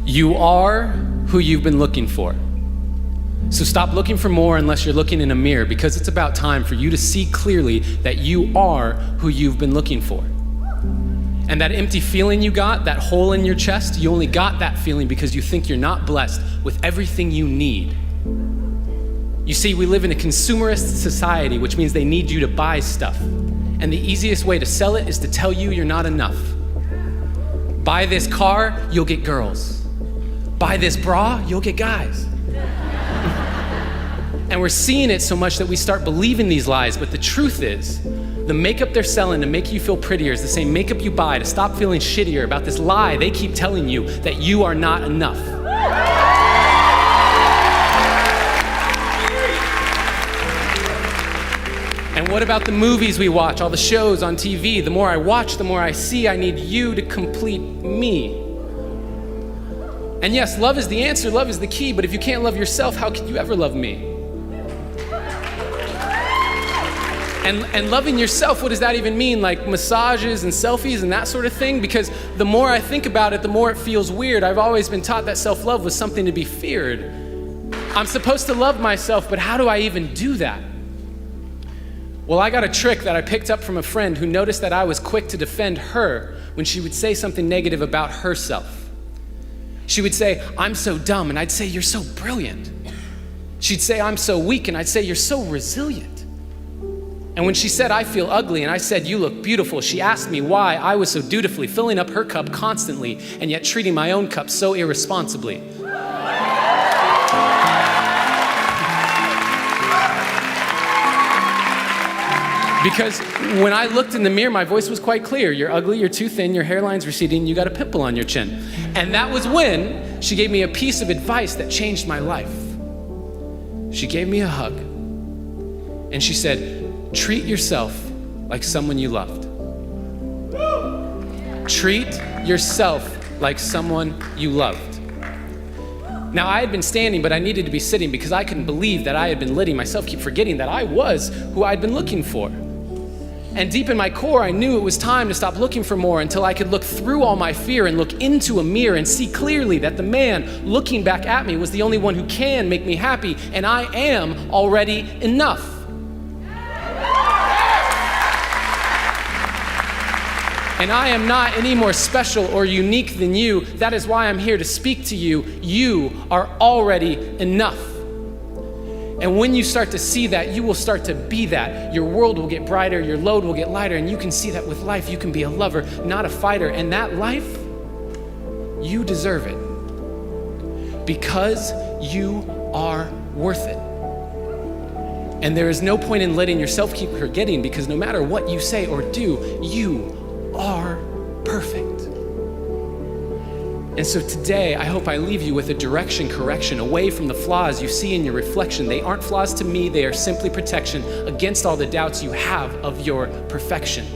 You are who you've been looking for. So stop looking for more unless you're looking in a mirror, because it's about time for you to see clearly that you are who you've been looking for. And that empty feeling you got, that hole in your chest, you only got that feeling because you think you're not blessed with everything you need. You see, we live in a consumerist society, which means they need you to buy stuff. And the easiest way to sell it is to tell you you're not enough. Buy this car, you'll get girls. Buy this bra, you'll get guys. And we're seeing it so much that we start believing these lies, but the truth is, the makeup they're selling to make you feel prettier is the same makeup you buy to stop feeling shittier about this lie they keep telling you that you are not enough. And what about the movies we watch, all the shows on TV? The more I watch, the more I see I need you to complete me. And yes, love is the answer, love is the key, but if you can't love yourself, how can you ever love me? And loving yourself, what does that even mean? Like massages and selfies and that sort of thing? Because the more I think about it, the more it feels weird. I've always been taught that self-love was something to be feared. I'm supposed to love myself, but how do I even do that? Well, I got a trick that I picked up from a friend who noticed that I was quick to defend her when she would say something negative about herself. She would say, "I'm so dumb," and I'd say, "You're so brilliant." She'd say, "I'm so weak," and I'd say, "You're so resilient." And when she said, "I feel ugly," and I said, "You look beautiful," she asked me why I was so dutifully filling up her cup constantly and yet treating my own cup so irresponsibly. Because when I looked in the mirror, my voice was quite clear. You're ugly, you're too thin, your hairline's receding, you got a pimple on your chin. And that was when she gave me a piece of advice that changed my life. She gave me a hug. And she said, "Treat yourself like someone you loved. Treat yourself like someone you loved." Now, I had been standing, but I needed to be sitting because I couldn't believe that I had been letting myself keep forgetting that I was who I'd been looking for. And deep in my core, I knew it was time to stop looking for more until I could look through all my fear and look into a mirror and see clearly that the man looking back at me was the only one who can make me happy, and I am already enough. And I am not any more special or unique than you. That is why I'm here to speak to you. You are already enough. And when you start to see that, you will start to be that. Your world will get brighter, your load will get lighter, and you can see that with life, you can be a lover, not a fighter. And that life, you deserve it. Because you are worth it. And there is no point in letting yourself keep forgetting, because no matter what you say or do, you are perfect. And so today, I hope I leave you with a direction correction away from the flaws you see in your reflection. They aren't flaws to me, they are simply protection against all the doubts you have of your perfection.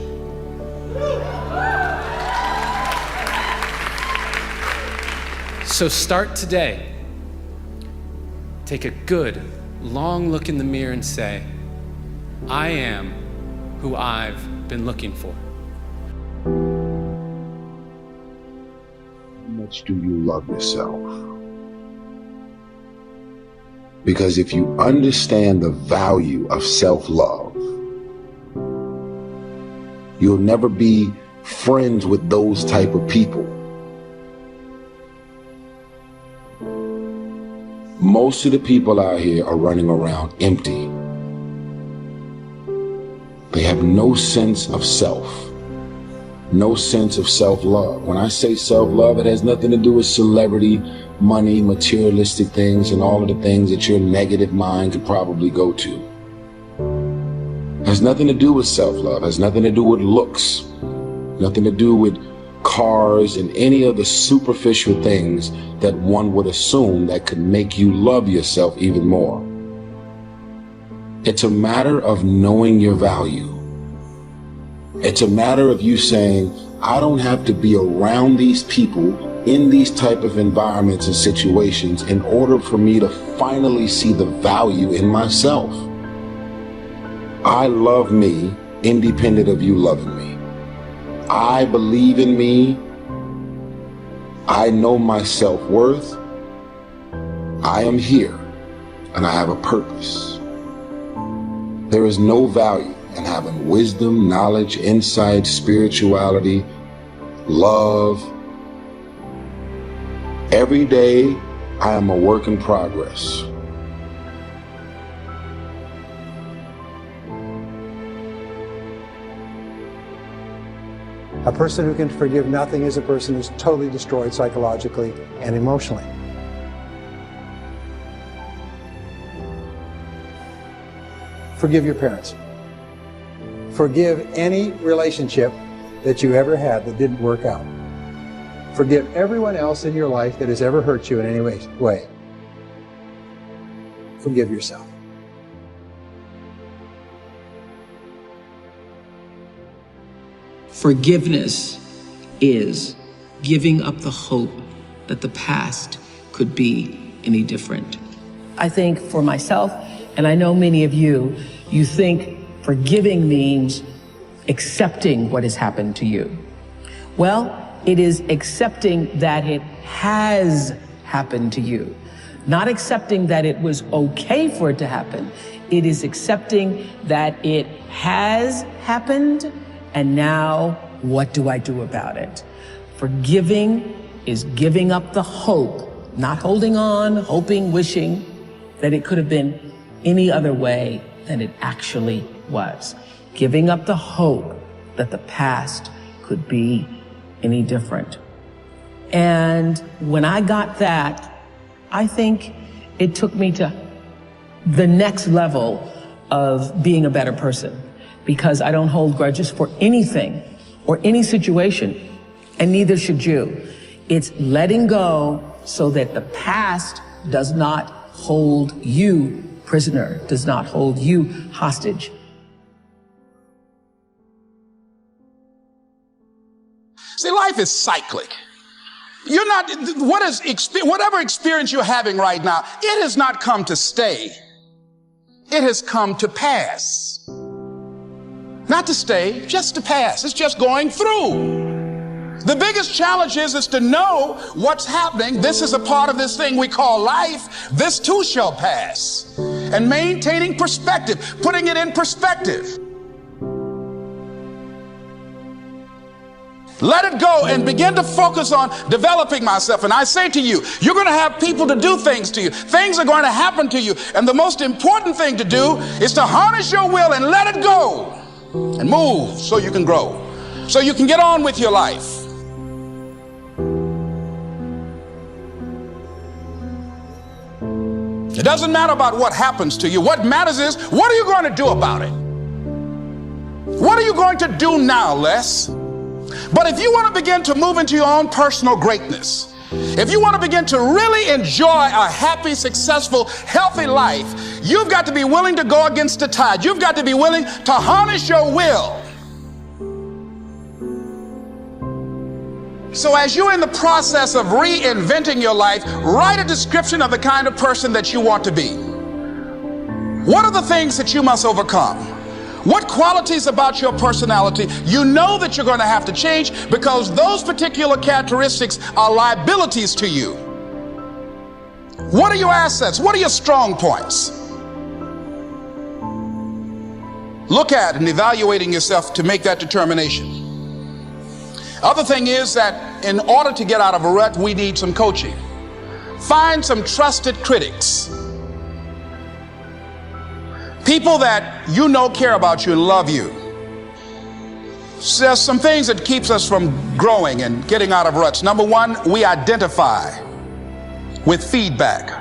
So start today. Take a good, long look in the mirror and say, "I am who I've been looking for." How much do you love yourself? Because if you understand the value of self-love, you'll never be friends with those type of people. Most of the people out here are running around empty. They have no sense of self. No sense of self-love. When I say self-love, it has nothing to do with celebrity, money, materialistic things, and all of the things that your negative mind could probably go to. It has nothing to do with self-love. It has nothing to do with looks. Nothing to do with cars and any of the superficial things that one would assume that could make you love yourself even more. It's a matter of knowing your value. It's a matter of you saying, I don't have to be around these people in these type of environments and situations in order for me to finally see the value in myself. I love me independent of you loving me. I believe in me I know my self-worth. I am here and I have a purpose. There is no value in having wisdom, knowledge, insight, spirituality, love. Every day, I am a work in progress. A person who can forgive nothing is a person who's totally destroyed psychologically and emotionally. Forgive your parents. Forgive any relationship that you ever had that didn't work out. Forgive everyone else in your life that has ever hurt you in any way. Forgive yourself. Forgiveness is giving up the hope that the past could be any different. I think for myself, and I know many of you, you think forgiving means accepting what has happened to you. Well, it is accepting that it has happened to you. Not accepting that it was okay for it to happen. It is accepting that it has happened, and now what do I do about it? Forgiving is giving up the hope, not holding on, hoping, wishing that it could have been any other way than it actually was. Giving up the hope that the past could be any different. And when I got that, I think it took me to the next level of being a better person, because I don't hold grudges for anything or any situation, and neither should you. It's letting go so that the past does not hold you prisoner, does not hold you hostage. See, life is cyclic. You're not, whatever experience you're having right now, it has not come to stay. It has come to pass. Not to stay, just to pass. It's just going through. The biggest challenge is to know what's happening. This is a part of this thing we call life. This too shall pass. And maintaining perspective, putting it in perspective. Let it go and begin to focus on developing myself. And I say to you, you're going to have people to do things to you. Things are going to happen to you. And the most important thing to do is to harness your will and let it go and move so you can grow, so you can get on with your life. It doesn't matter about what happens to you. What matters is, what are you going to do about it? What are you going to do now, Les? But if you want to begin to move into your own personal greatness, if you want to begin to really enjoy a happy, successful, healthy life, you've got to be willing to go against the tide. You've got to be willing to harness your will. So as you're in the process of reinventing your life, write a description of the kind of person that you want to be. What are the things that you must overcome? What qualities about your personality you know that you're going to have to change, because those particular characteristics are liabilities to you? What are your assets? What are your strong points? Look at and evaluating yourself to make that determination. Other thing is that in order to get out of a rut, we need some coaching. Find some trusted critics. People that you know care about you and love you. So there's some things that keeps us from growing and getting out of ruts. Number one, we identify with feedback.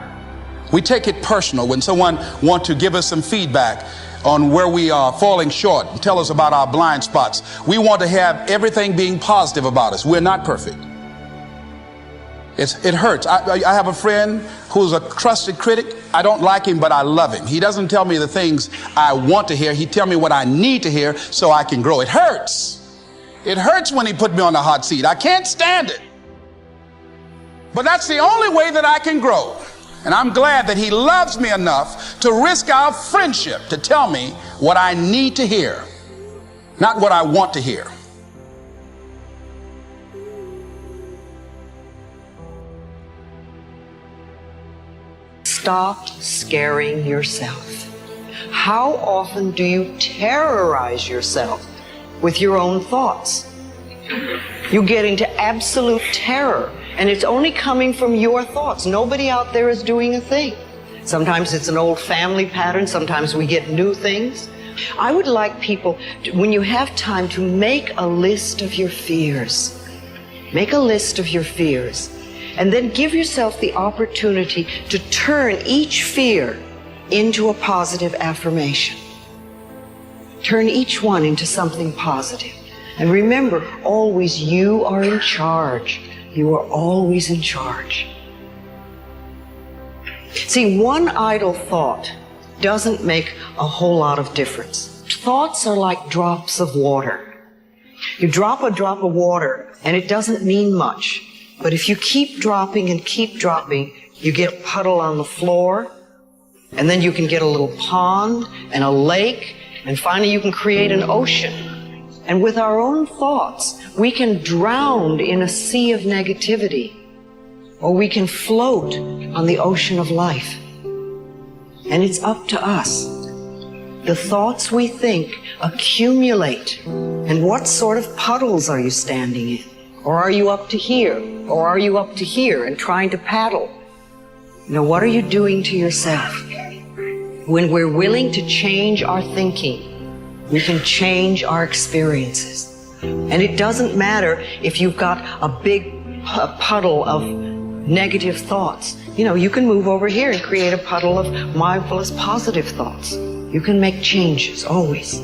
We take it personal when someone wants to give us some feedback on where we are falling short and tell us about our blind spots. We want to have everything being positive about us. We're not perfect. It hurts. I have a friend who's a trusted critic. I don't like him, but I love him. He doesn't tell me the things I want to hear. He tells me what I need to hear so I can grow. It hurts. It hurts when he put me on the hot seat. I can't stand it. But that's the only way that I can grow. And I'm glad that he loves me enough to risk our friendship to tell me what I need to hear, not what I want to hear. Stop scaring yourself. How often do you terrorize yourself with your own thoughts? You get into absolute terror, and it's only coming from your thoughts. Nobody out there is doing a thing. Sometimes it's an old family pattern, sometimes we get new things. I would like people, when you have time, to make a list of your fears. Make a list of your fears, and then give yourself the opportunity to turn each fear into a positive affirmation. Turn each one into something positive. And remember, always you are in charge. You are always in charge. See, one idle thought doesn't make a whole lot of difference. Thoughts are like drops of water. You drop a drop of water and it doesn't mean much. But if you keep dropping and keep dropping, you get a puddle on the floor, and then you can get a little pond and a lake, and finally you can create an ocean. And with our own thoughts, we can drown in a sea of negativity, or we can float on the ocean of life. And it's up to us. The thoughts we think accumulate. And what sort of puddles are you standing in? Or are you up to here? Or are you up to here and trying to paddle? Now, what are you doing to yourself? When we're willing to change our thinking, we can change our experiences. And it doesn't matter if you've got a big puddle of negative thoughts. You know, you can move over here and create a puddle of mindfulness, positive thoughts. You can make changes, always.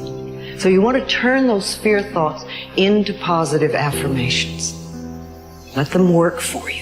So you want to turn those fear thoughts into positive affirmations. Let them work for you.